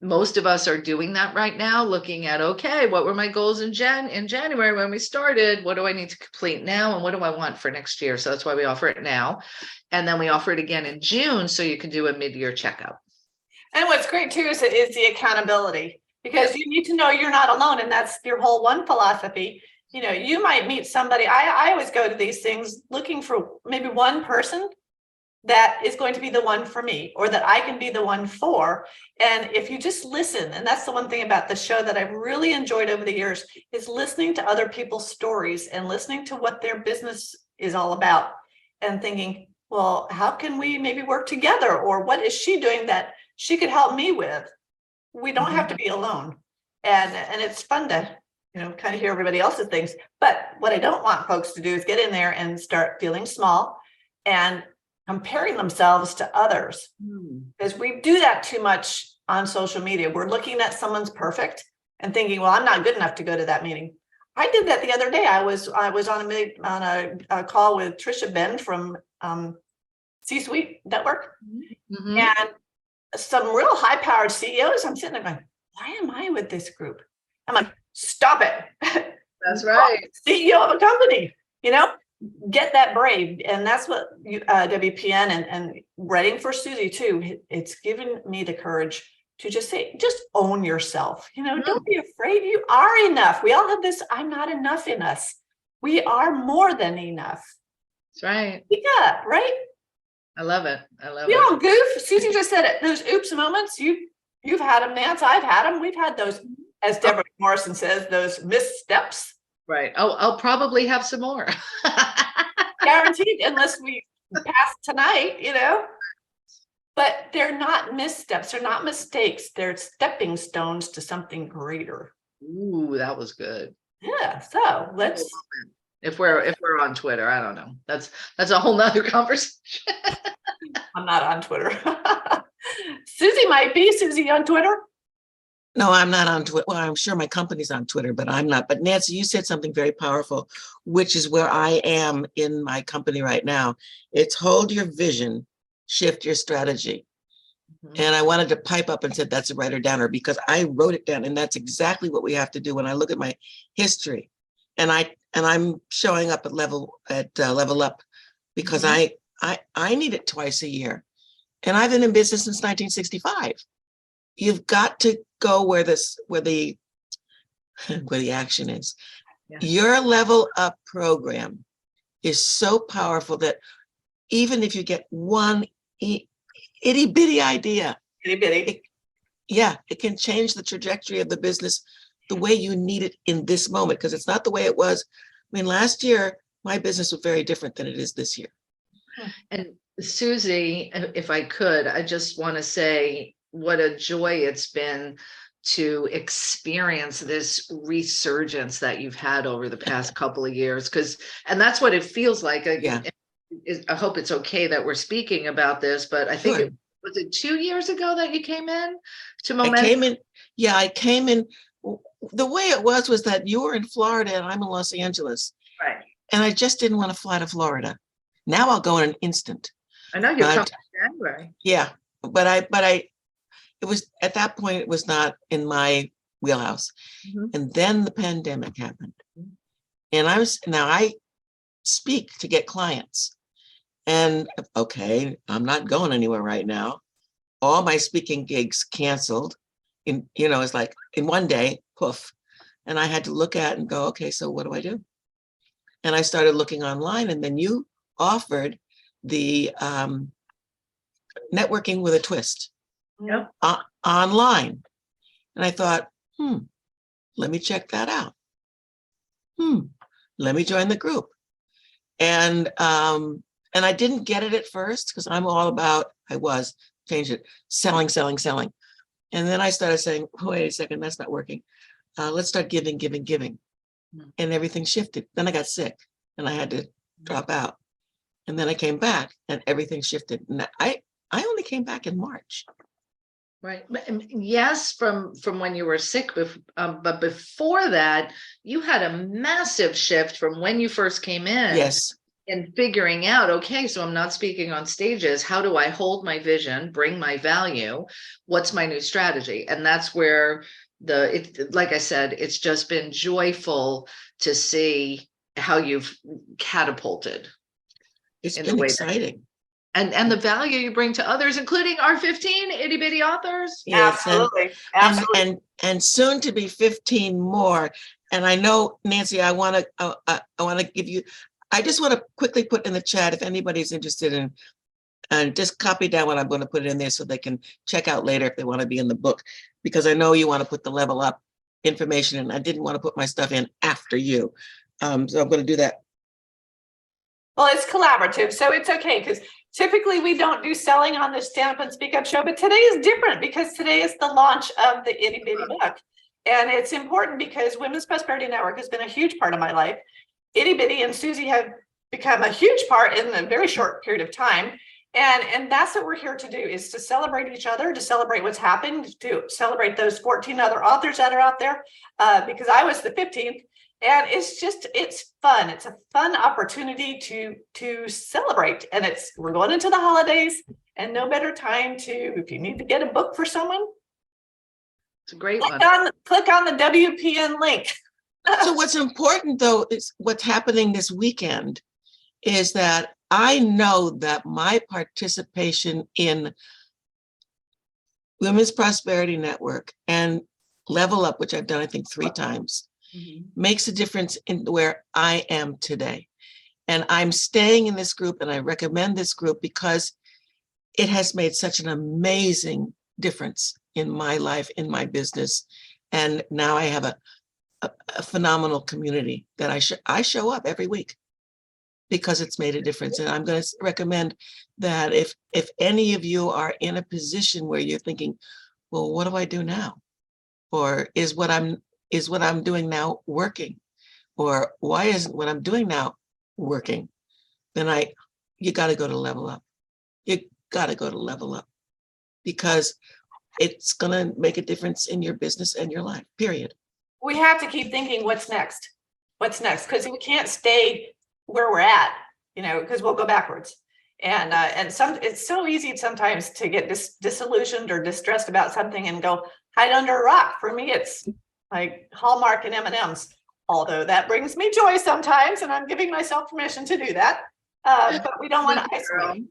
most of us are doing that right now, looking at, okay, what were my goals in January when we started? What do I need to complete now? And what do I want for next year? So that's why we offer it now. And then we offer it again in June so you can do a mid-year checkup. And what's great too is the accountability, because you need to know you're not alone. And that's your whole one philosophy. You know, you might meet somebody. I always go to these things looking for maybe one person that is going to be the one for me, or that I can be the one for. And if you just listen, and that's the one thing about the show that I've really enjoyed over the years, is listening to other people's stories and listening to what their business is all about and thinking, well, how can we maybe work together? Or what is she doing that she could help me with? We don't have to be alone. And it's fun to, you know, kind of hear everybody else's things. But what I don't want folks to do is get in there and start feeling small and comparing themselves to others, because we do that too much on social media. We're looking at someone's perfect and thinking, well, I'm not good enough to go to that meeting. I did that the other day. I was on a call with Trisha Ben from C-Suite Network, and some real high-powered CEOs. I'm sitting there going, why am I with this group? I'm like, stop it. That's right. CEO of a company, you know, get that brave. And that's what WPN and writing for Suzy too, it's given me the courage to just say, just own yourself. You know, don't be afraid. You are enough. We all have this I'm not enough in us. We are more than enough. That's right. Yeah, right? I love it. I love we it. all goof. Suzy just said it. Those oops moments, you've had them, Nance. I've had them. We've had those, as Deborah Morrison says, those missteps. Right. I'll probably have some more. Guaranteed, unless we pass tonight, you know. But they're not missteps. They're not mistakes. They're stepping stones to something greater. Ooh, that was good. Yeah. So let's. If we're on Twitter, I don't know. That's a whole nother conversation. I'm not on Twitter. Suzy might be. Suzy on Twitter? No, I'm not on Twitter. Well, I'm sure my company's on Twitter, but I'm not. But Nancy, you said something very powerful, which is where I am in my company right now. It's hold your vision, shift your strategy. And I wanted to pipe up and said that's a writer downer, because I wrote it down, and that's exactly what we have to do when I look at my history. And I'm showing up at Level Up because I need it twice a year. And I've been in business since 1965. You've got to go where the action is. Yeah. Your Level Up program is so powerful that even if you get one itty bitty idea, it can change the trajectory of the business the way you need it in this moment, because it's not the way it was. I mean, last year, my business was very different than it is this year. And Suzy, if I could, I just want to say what a joy it's been to experience this resurgence that you've had over the past couple of years, and that's what it feels like. I hope it's okay that we're speaking about this, but I think was it 2 years ago that you came in to Momentum? I came in. The way it was that you were in Florida and I'm in Los Angeles. Right. And I just didn't want to fly to Florida. Now I'll go in an instant. I know you're coming in January. Yeah. But it was at that point, it was not in my wheelhouse. And then the pandemic happened. And I speak to get clients. And okay, I'm not going anywhere right now. All my speaking gigs canceled. It's like in one day, poof. And I had to look at and go, okay, so what do I do? And I started looking online, and then you offered the networking with a twist online. And I thought, let me check that out. Let me join the group. And And I didn't get it at first because I'm all about, changed it, selling. And then I started saying, wait a second, that's not working. Let's start giving. And everything shifted. Then I got sick and I had to drop out. And then I came back and everything shifted. And I only came back in March. Right. Yes, from when you were sick, but before that, you had a massive shift from when you first came in. Yes. And figuring out, okay, so I'm not speaking on stages. How do I hold my vision, bring my value? What's my new strategy? And that's where like I said, it's just been joyful to see how you've catapulted. It's been exciting. And the value you bring to others, including our 15 itty bitty authors. Yes, Absolutely. and soon to be 15 more. And I know, Nancy, I want to give you, I just want to quickly put in the chat if anybody's interested in, and just copy down what I'm going to put in there so they can check out later if they want to be in the book, because I know you want to put the level up information and I didn't want to put my stuff in after you. So I'm going to do that. Well, it's collaborative, so it's okay, because typically we don't do selling on the Stand Up and Speak Up show, but today is different because today is the launch of the Itty Bitty book. And it's important because Women's Prosperity Network has been a huge part of my life. Itty Bitty and Suzy have become a huge part in a very short period of time. And that's what we're here to do, is to celebrate each other, to celebrate what's happened, to celebrate those 14 other authors that are out there, because I was the 15th. And it's fun. It's a fun opportunity to celebrate. And we're going into the holidays, and no better time if you need to get a book for someone, it's a great one. Click on the WPN link. So what's important though is what's happening this weekend is that I know that my participation in Women's Prosperity Network and Level Up, which I've done, I think 3 times, makes a difference in where I am today. And I'm staying in this group, and I recommend this group because it has made such an amazing difference in my life, in my business. And now I have a phenomenal community that I show up every week because it's made a difference. And I'm going to recommend that if any of you are in a position where you're thinking, well, what do I do now? Or is what I'm doing now working? Or why isn't what I'm doing now working? Then you got to go to Level Up. You got to go to Level Up because it's going to make a difference in your business and your life, period. We have to keep thinking, what's next? What's next? Because we can't stay where we're at, because we'll go backwards. And it's so easy sometimes to get disillusioned or distressed about something and go hide under a rock. For me, it's like Hallmark and M&Ms, although that brings me joy sometimes, and I'm giving myself permission to do that. But we don't want to isolate.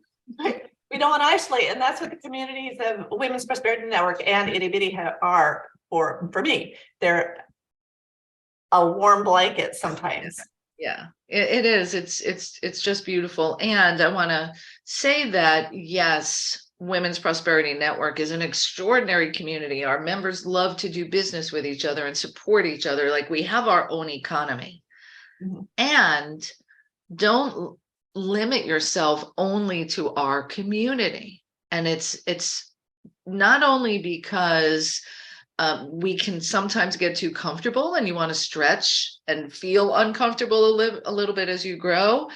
We don't want to isolate, and that's what the communities of Women's Prosperity Network and Itty Bitty are for me. They're a warm blanket sometimes. Yeah, it is. It's just beautiful. And I want to say that, yes, Women's Prosperity Network is an extraordinary community. Our members love to do business with each other and support each other. Like, we have our own economy. And don't limit yourself only to our community. And it's not only because we can sometimes get too comfortable and you want to stretch and feel uncomfortable a little bit as you grow.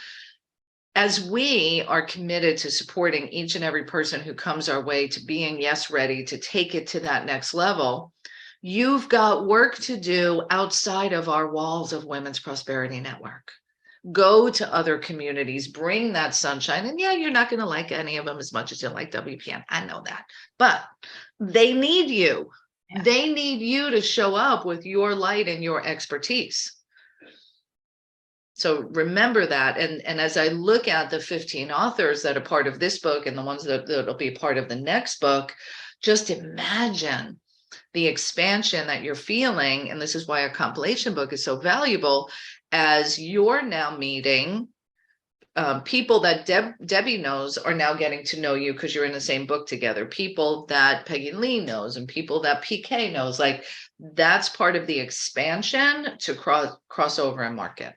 As we are committed to supporting each and every person who comes our way, to being ready to take it to that next level, you've got work to do outside of our walls of Women's Prosperity Network. Go to other communities, bring that sunshine. And yeah, you're not going to like any of them as much as you like WPN. I know that, but they need you. Yeah. They need you to show up with your light and your expertise. So remember that. And as I look at the 15 authors that are part of this book and the ones that'll be part of the next book, just imagine the expansion that you're feeling. And this is why a compilation book is so valuable, as you're now meeting people that Debby knows are now getting to know you because you're in the same book together, people that Peggy Lee knows and people that PK knows. Like, that's part of the expansion to cross over and market.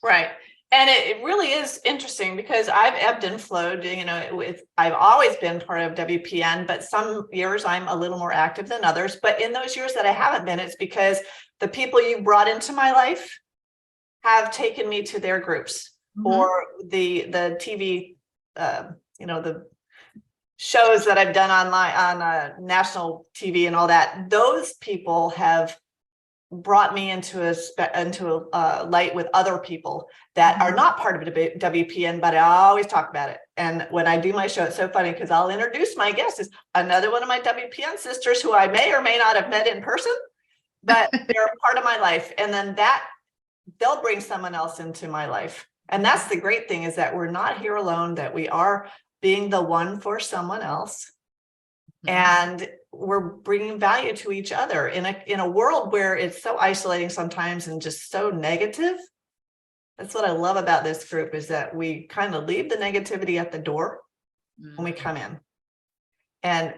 Right. And it really is interesting because I've ebbed and flowed, I've always been part of WPN, but some years I'm a little more active than others. But in those years that I haven't been, it's because the people you brought into my life have taken me to their groups, or the TV, the shows that I've done online on national TV and all that. Those people have brought me into a light with other people that are not part of WPN, but I always talk about it. And when I do my show, it's so funny because I'll introduce my guest as another one of my WPN sisters who I may or may not have met in person, but they're a part of my life. And then they'll bring someone else into my life. And that's the great thing, is that we're not here alone, that we are being the one for someone else. And we're bringing value to each other in a world where it's so isolating sometimes and just so negative. That's what I love about this group, is that we kind of leave the negativity at the door when we come in. And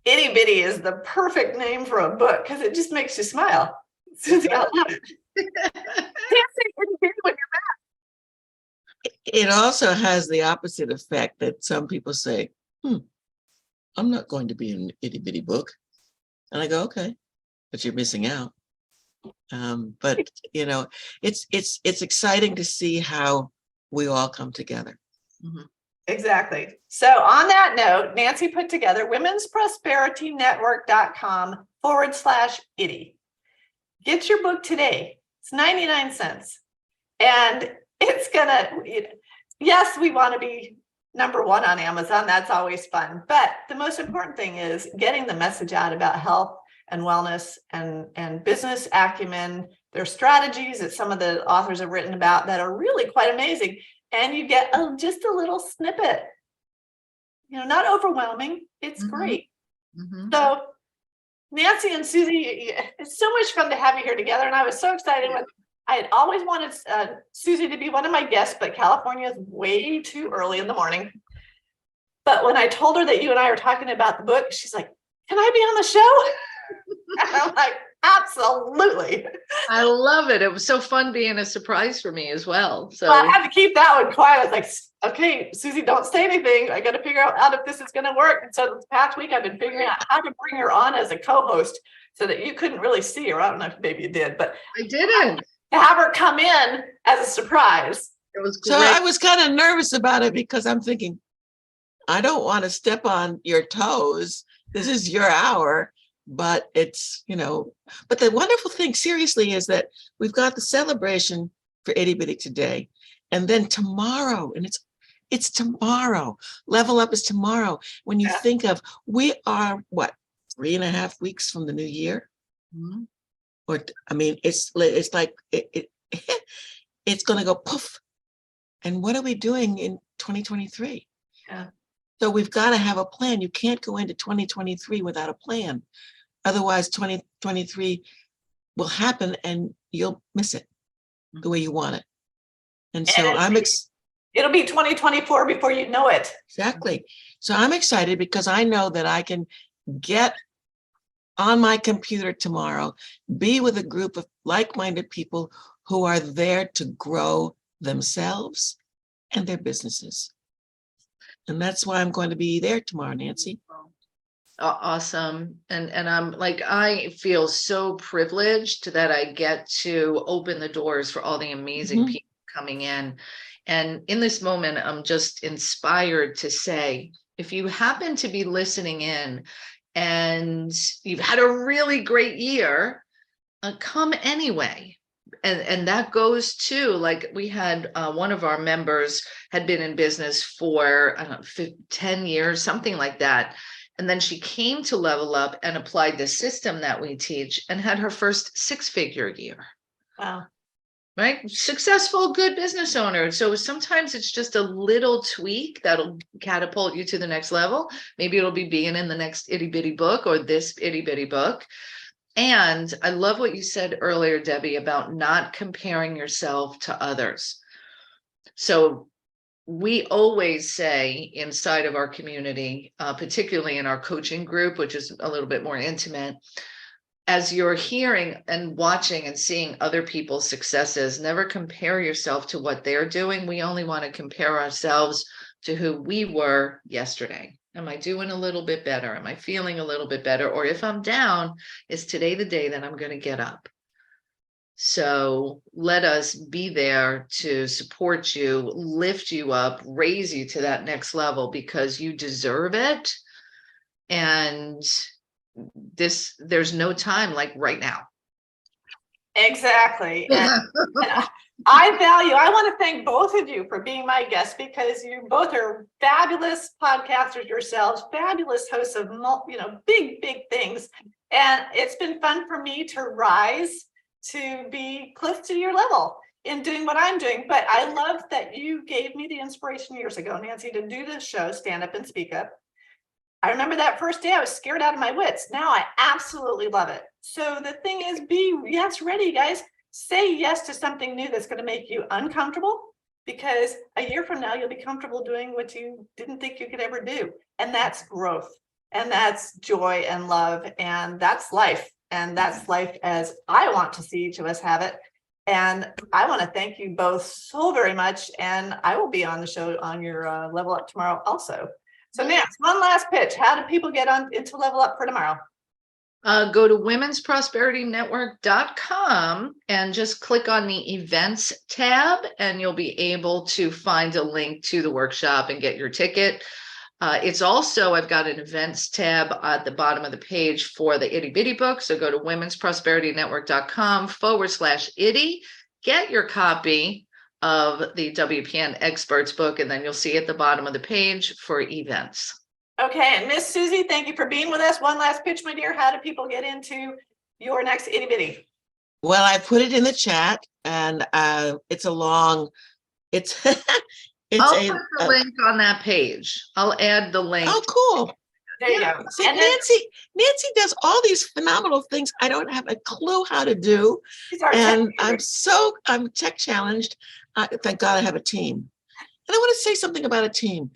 Itty Bitty is the perfect name for a book because it just makes you smile. Suzy, I love it. Can't say Itty Bitty when you're mad. It also has the opposite effect that some people say, I'm not going to be an itty bitty book. And I go, okay, but you're missing out. But it's exciting to see how we all come together. Exactly. So on that note, Nancy put together womensprosperityNetwork.com/itty. Get your book today. It's 99 cents. And it's yes, we want to be #1 on Amazon. That's always fun. But the most important thing is getting the message out about health and wellness and business acumen. There's strategies that some of the authors have written about that are really quite amazing. And you get just a little snippet, not overwhelming. It's great. So Nancy and Suzy, it's so much fun to have you here together. And I was so excited when I had always wanted Suzy to be one of my guests, but California is way too early in the morning. But when I told her that you and I were talking about the book, she's like, can I be on the show? And I'm like, absolutely. I love it. It was so fun being a surprise for me as well. So I had to keep that one quiet. I was like, okay, Suzy, don't say anything. I got to figure out if this is going to work. And so this past week, I've been figuring out how to bring her on as a co-host so that you couldn't really see her. I don't know if maybe you did, but I didn't. To have her come in as a surprise. It was great. So I was kind of nervous about it because I'm thinking, I don't want to step on your toes. This is your hour. But it's, but the wonderful thing, seriously, is that we've got the celebration for Itty Bitty today. And then tomorrow, and it's tomorrow. Level Up is tomorrow. When you think of, we are, 3.5 weeks from the new year? Or, it's like, it's going to go poof. And what are we doing in 2023? Yeah. So we've got to have a plan. You can't go into 2023 without a plan. Otherwise, 2023 will happen and you'll miss it the way you want it. And so it'll be 2024 before you know it. Exactly. So I'm excited because I know that I can get on my computer tomorrow, be with a group of like-minded people who are there to grow themselves and their businesses. And that's why I'm going to be there tomorrow, Nancy. Awesome. And I'm like, I feel so privileged that I get to open the doors for all the amazing people coming in. And in this moment, I'm just inspired to say, if you happen to be listening in and you've had a really great year, come anyway. And that goes to, like, we had one of our members had been in business for 10 years, something like that. And then she came to Level Up and applied the system that we teach and had her first 6-figure year. Wow. Right? Successful, good business owner. So sometimes it's just a little tweak that'll catapult you to the next level. Maybe it'll be being in the next itty bitty book or this itty bitty book. And I love what you said earlier, Debbie, about not comparing yourself to others. So we always say inside of our community, particularly in our coaching group, which is a little bit more intimate, as you're hearing and watching and seeing other people's successes, never compare yourself to what they're doing. We only want to compare ourselves to who we were yesterday. Am I doing a little bit better? Am I feeling a little bit better? Or if I'm down, is today the day that I'm going to get up? So let us be there to support you, lift you up, raise you to that next level, because you deserve it. And there's no time like right now. Exactly. And I want to thank both of you for being my guests, because you both are fabulous podcasters yourselves, fabulous hosts of, big things. And it's been fun for me to rise to be close to your level in doing what I'm doing. But I love that you gave me the inspiration years ago, Nancy, to do this show, Stand Up and Speak Up. I remember that first day I was scared out of my wits. Now I absolutely love it. So the thing is, be ready, guys. Say yes to something new that's going to make you uncomfortable, because a year from now, you'll be comfortable doing what you didn't think you could ever do. And that's growth, and that's joy and love, and that's life. And that's life as I want to see each of us have it. And I want to thank you both so very much. And I will be on the show on your Level Up tomorrow also. So Nance, one last pitch. How do people get on into Level Up for tomorrow? Go to womensprosperityNetwork.com and just click on the events tab, and you'll be able to find a link to the workshop and get your ticket. It's also, I've got an events tab at the bottom of the page for the Itty Bitty book. So go to womensprosperityNetwork.com/itty, get your copy of the WPN Experts book, and then you'll see at the bottom of the page for events. Okay, and Miss Suzy, thank you for being with us. One last pitch, my dear. How do people get into your next Itty Bitty? Well, I put it in the chat, and it's a long, it's I'll put the link on that page. I'll add the link. Oh, cool. There you go. See, Nancy does all these phenomenal things I don't have a clue how to do. And I'm tech challenged. Thank God I have a team. And I want to say something about a team.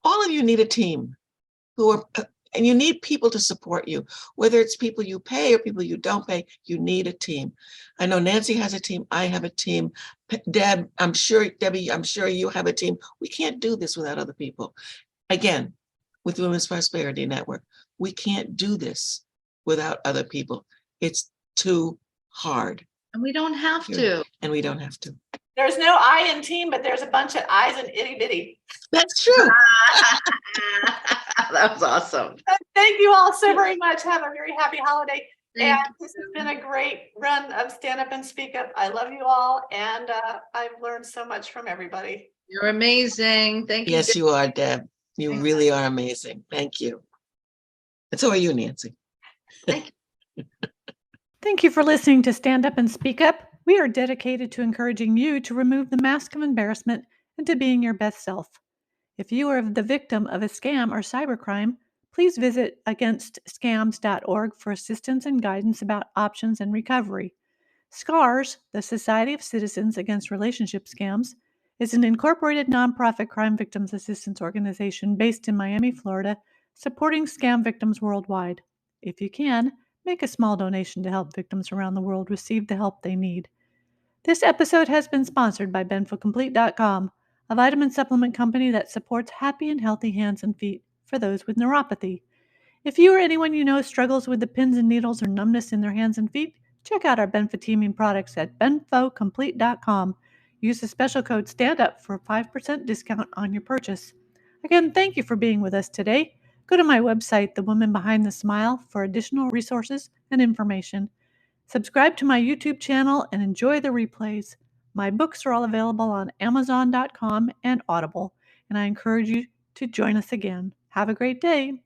All of you need a team and you need people to support you, whether it's people you pay or people you don't pay. You need a team. I know Nancy has a team. I have a team. Deb, Debbie, I'm sure you have a team. We can't do this without other people. Again, with Women's Prosperity Network, we can't do this without other people. It's too hard. And we don't have to. And we don't have to. There's no I in team, but there's a bunch of I's in Itty Bitty. That's true. That was awesome. Thank you all so very much. Have a very happy holiday. And this has been a great run of Stand Up and Speak Up. I love you all. And I've learned so much from everybody. You're amazing. Thank you. Yes, you are, Deb. You really are amazing. Thank you. And so are you, Nancy. Thank you. Thank you for listening to Stand Up and Speak Up. We are dedicated to encouraging you to remove the mask of embarrassment and to being your best self. If you are the victim of a scam or cybercrime, please visit againstscams.org for assistance and guidance about options and recovery. SCARS, the Society of Citizens Against Relationship Scams, is an incorporated nonprofit crime victims assistance organization based in Miami, Florida, supporting scam victims worldwide. If you can, make a small donation to help victims around the world receive the help they need. This episode has been sponsored by Benfotiamine.com, a vitamin supplement company that supports happy and healthy hands and feet for those with neuropathy. If you or anyone you know struggles with the pins and needles or numbness in their hands and feet, check out our Benfotiamine products at Benfocomplete.com. Use the special code STANDUP for a 5% discount on your purchase. Again, thank you for being with us today. Go to my website, The Woman Behind the Smile, for additional resources and information. Subscribe to my YouTube channel and enjoy the replays. My books are all available on Amazon.com and Audible, and I encourage you to join us again. Have a great day.